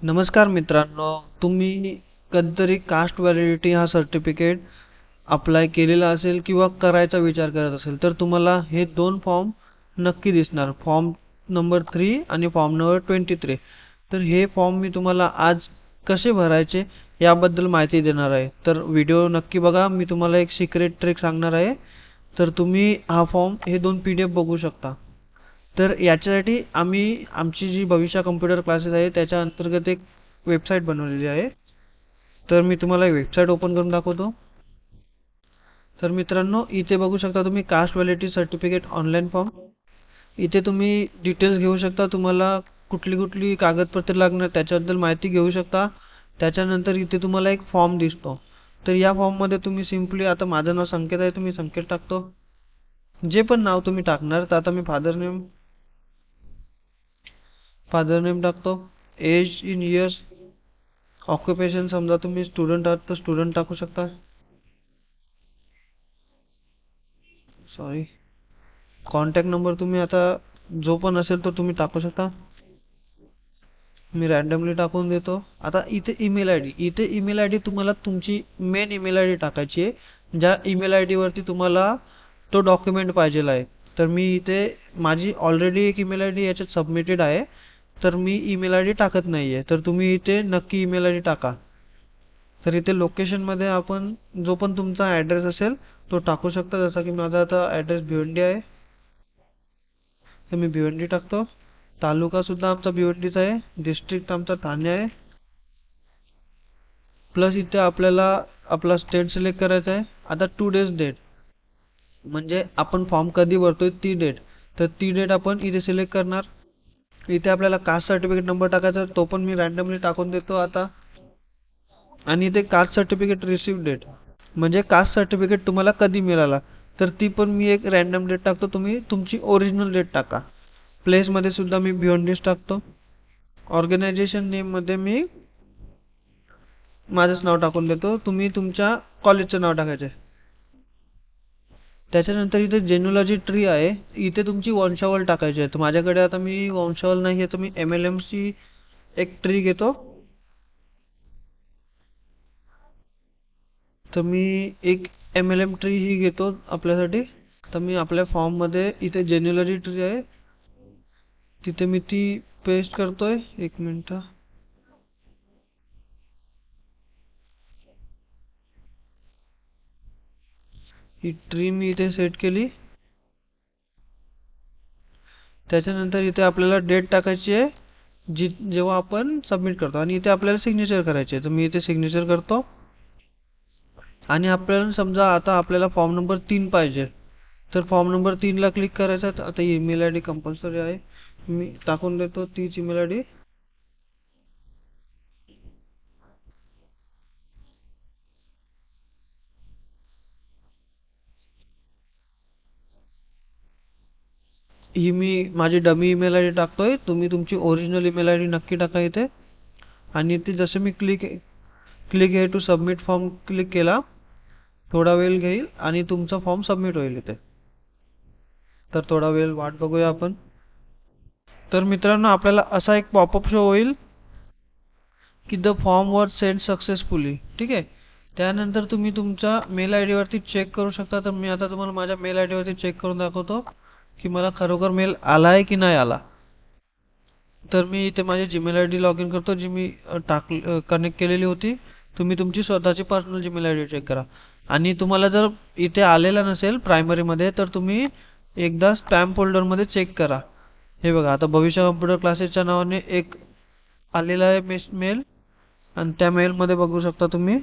नमस्कार मित्रांनो, तुम्ही कधीतरी कास्ट व्हॅलिडिटी हा सर्टिफिकेट अप्लाय केलेला असेल किंवा करायचा विचार करत असेल तर तुम्हाला हे दोन फॉर्म नक्की दिसणार. फॉर्म नंबर 3 आणि फॉर्म नंबर 23. तर हे फॉर्म मी तुम्हाला आज कसे भरायचे याबद्दल माहिती देणार आहे. तर व्हिडिओ नक्की बघा. मी तुम्हाला एक सिक्रेट ट्रिक सांगणार आहे. तर तुम्ही हा फॉर्म हे दोन PDF बघू शकता. तर याच्यासाठी आम्ही आमची जी भविष्य कम्प्युटर क्लासेस आहे त्याच्या अंतर्गत एक वेबसाईट बनवलेली आहे. तर मी तुम्हाला वेबसाईट ओपन करून दाखवतो. तर मित्रांनो, इथे बघू शकता तुम्ही caste validity certificate online form. इथे तुम्ही डिटेल्स घेऊ शकता. तुम्हाला कुठली कुठली कागदपत्रे लागणार त्याच्याबद्दल माहिती घेऊ शकता. त्याच्यानंतर इथे तुम्हाला एक फॉर्म दिसतो. तर या फॉर्ममध्ये तुम्ही सिम्पली, आता माझं नाव संकेत आहे, तुम्ही संकेत टाकतो. जे पण नाव तुम्ही टाकणार, तर आता मी फादर नेम टाकतो. एज इन इयर्स, ऑक्युपेशन समजा तुम्ही स्टुडंट आहात तर स्टुडंट टाकू शकता. सॉरी. कॉन्टॅक्ट नंबर तुम्ही आता जो पण असेल तो तुम्ही टाकू शकता. मी रॅन्डमली टाकून देतो. आता इथे ईमेल आय डी, इथे ईमेल आय डी तुम्हाला तुमची मेन ईमेल आय डी टाकायची आहे, ज्या ईमेल आय डी वरती तुम्हाला तो डॉक्युमेंट पाहिजेल आहे. तर मी इथे माझी ऑलरेडी एक ईमेल आय डी याच्यात सबमिटेड आहे, तर मी ईमेल आय डी टाकत नाहीये. तर तुम्ही इथे नक्की ईमेल आय डी टाका. तर इथे लोकेशनमध्ये आपण जो पण तुमचा ॲड्रेस असेल तो टाकू शकता. जसा की माझा आता ॲड्रेस भिवंडी आहे, तर मी भिवंडी टाकतो. तालुका सुद्धा आमचा भिवंडीचा आहे. डिस्ट्रिक्ट आमचा ठाणे आहे. प्लस इथे आपल्याला आपला स्टेट सिलेक्ट करायचा आहे. आता 2 days डेट, म्हणजे आपण फॉर्म कधी भरतोय ती डेट. तर ती डेट आपण इथे सिलेक्ट करणार. इथे आपल्याला कास्ट सर्टिफिकेट नंबर टाकायचा, तो पण मी रॅन्डमली टाकून देतो आता. आणि इथे कास्ट सर्टिफिकेट रिसीव्ह डेट, म्हणजे कास्ट सर्टिफिकेट तुम्हाला कधी मिळाला, तर ती पण मी एक रॅन्डम डेट टाकतो. तुम्ही तुमची ओरिजिनल डेट टाका. प्लेस मध्ये सुद्धा मी भिवंडीच टाकतो. ऑर्गनायझेशन नेम मध्ये मी माझंच नाव टाकून देतो. तुम्ही तुमच्या कॉलेजचं नाव टाकायचं. त्याच्यानंतर इथे जेन्युलॉजी ट्री आहे, इथे तुमची वंशावळ टाकायची आहे. तर माझ्याकडे आता मी वंशावळ नाही आहे, तर मी MLM ची एक ट्री घेतो. तर मी एक MLM ट्री ही घेतो आपल्यासाठी. तर मी आपल्या फॉर्म मध्ये इथे जेन्युलॉजी ट्री आहे, तिथे मी ती पेस्ट करतोय. एक मिनिट. ही ट्री मी इथे सेट केली. त्याच्यानंतर इथे आपल्याला डेट टाकायची आहे जी जेव्हा आपण सबमिट करतो, आणि इथे आपल्याला सिग्नेचर करायचे आहे. तर मी इथे सिग्नेचर करतो. आणि आपल्याला समजा आता आपल्याला फॉर्म नंबर 3 पाहिजे, तर फॉर्म नंबर 3 ला क्लिक करायचं. आता ईमेल आय डी कंपल्सरी आहे, मी टाकून देतो तीच ईमेल आय डी. ही मी माझी डमी ईमेल आय डी टाकतोय. तुम्ही तुमची ओरिजिनल ईमेल आय डी नक्की टाका इथे. आणि इथे जसं मी क्लिक क्लिक हे टू सबमिट फॉर्म क्लिक केला, थोडा वेळ घेईल आणि तुमचा फॉर्म सबमिट होईल इथे. तर थोडा वेळ वाट बघूया आपण. तर मित्रांनो, आपल्याला असा एक पॉपअप शो होईल की द फॉर्म वर सेंड सक्सेसफुली. ठीक आहे. त्यानंतर तुम्ही तुमच्या मेल आय डी वरती चेक करू शकता. तर मी आता तुम्हाला माझ्या मेल आय डी वरती चेक करून दाखवतो की मला खरोखर मेल आला आहे की नाही आला. तर मी इथे माझी Gmail I D log in करतो, जी मी कनेक्ट केलेली होती. तुम्ही तुमची स्वतःची personal Gmail I D check करा. आणि तुम्हाला जर इथे आलेला नसेल प्रायमरी मध्ये, तर तुम्ही एकदा स्पॅम फोल्डर मध्ये चेक करा. हे बघा, आता भविष्य कम्प्युटर क्लासेसच्या नावाने एक आलेला आहे मेल. आणि त्या मेल मध्ये बघू शकता तुम्ही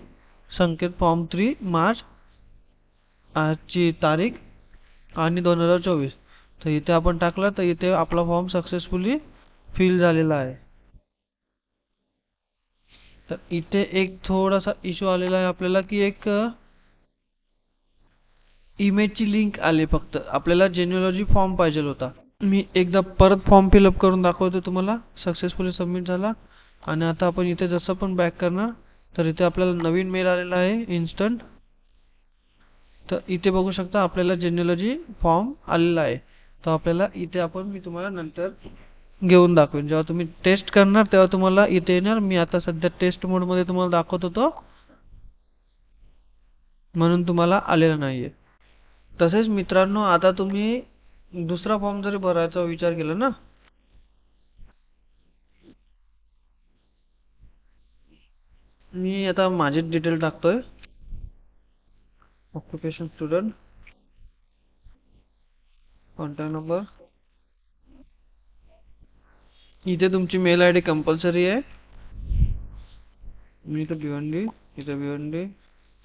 संकेत फॉर्म 3 मार्च ची तारीख आणि 2024. तर इथे आपण टाकला, तर इथे आपला फॉर्म सक्सेसफुली फिल झालेला आहे. तर इथे एक थोडासा इश्यू आलेला आहे आपल्याला, की एक इमेजची लिंक आली. फक्त आपल्याला जेन्युलॉजी फॉर्म पाहिजे होता. मी एकदा परत फॉर्म फिलअप करून दाखवतो तुम्हाला. सक्सेसफुली सबमिट झाला. आणि आता आपण इथे जसं पण बॅक करणार, तर इथे आपल्याला नवीन मेल आलेला आहे इन्स्टंट. तर इथे बघू शकता आपल्याला जेन्युलॉजी फॉर्म आलेला आहे. तर आपल्याला इथे आपण, मी तुम्हाला नंतर घेऊन दाखवेन. जेव्हा तुम्ही टेस्ट करणार तेव्हा तुम्हाला इथे येणार. मी आता सध्या टेस्ट मोड मध्ये तुम्हाला दाखवत होतो म्हणून तुम्हाला आलेला नाहीये. तसेच मित्रांनो, आता तुम्ही दुसरा फॉर्म जरी भरायचा विचार केला ना, मी आता माझे डिटेल टाकतोय. ऑक्युपेशन स्टुडंट, कॉन्टॅक्ट नंबर, इथे तुमची मेल आय डी कंपल्सरी आहे. मी इथे भिवंडी, इथे भिवंडी,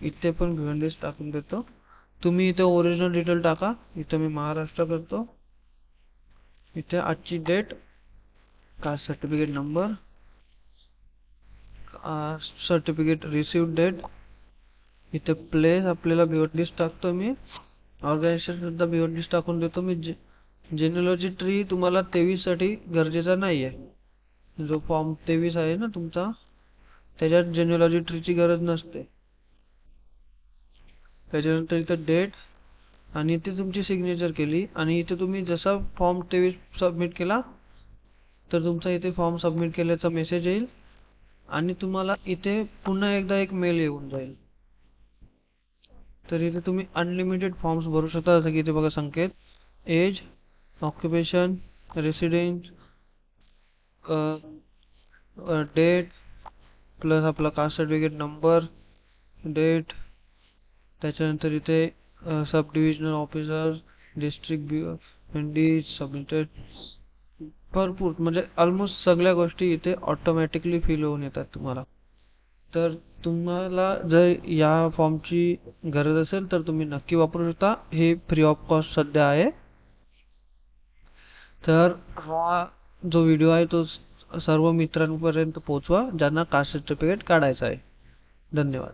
इथे पण भिवंडीच टाकून देतो. तुम्ही इथे ओरिजिनल डिटेल टाका. इथे मी महाराष्ट्र करतो. इथे आजची date, caste certificate number, certificate receive date, इथे प्लेस आपल्याला भिवंडीच टाकतो मी. ऑर्गनायझेशन सुद्धा भिवंडीच टाकून देतो मी. जेनेलॉजी ट्री तुम्हाला 23 साठी गरजेचा नाहीये. जो फॉर्म 23 आहे ना तुमचा, त्याच्यात जेनेलॉजी ट्रीची गरज नसते. त्याच्यानंतर इथे डेट आणि इथे तुमची सिग्नेचर केली आणि इथे तुम्ही जसा फॉर्म 23 सबमिट केला तर तुमचा इथे फॉर्म सबमिट केल्याचा मेसेज येईल आणि तुम्हाला इथे पुन्हा एकदा एक मेल येऊन जाईल. तर इथे तुम्ही अनलिमिटेड फॉर्म्स भरू शकता. जसं की इथे बघा संकेत, age, occupation, residence, date plus आपला कास्ट सर्टिफिकेट नंबर, डेट, त्याच्यानंतर इथे sub divisional officer, district D submitted, भरपूर म्हणजे ऑलमोस्ट सगळ्या गोष्टी इथे ऑटोमॅटिकली फिल होऊन येतात तुम्हाला. तर तुम्हाला जर या फॉर्मची गरज असेल तर तुम्ही नक्की वापरू शकता. हे फ्री ऑफ कॉस्ट सध्या आहे. तर हा जो व्हिडिओ आहे तो सर्व मित्रांपर्यंत पोहोचवा ज्यांना कास्ट सर्टिफिकेट काढायचं आहे. धन्यवाद.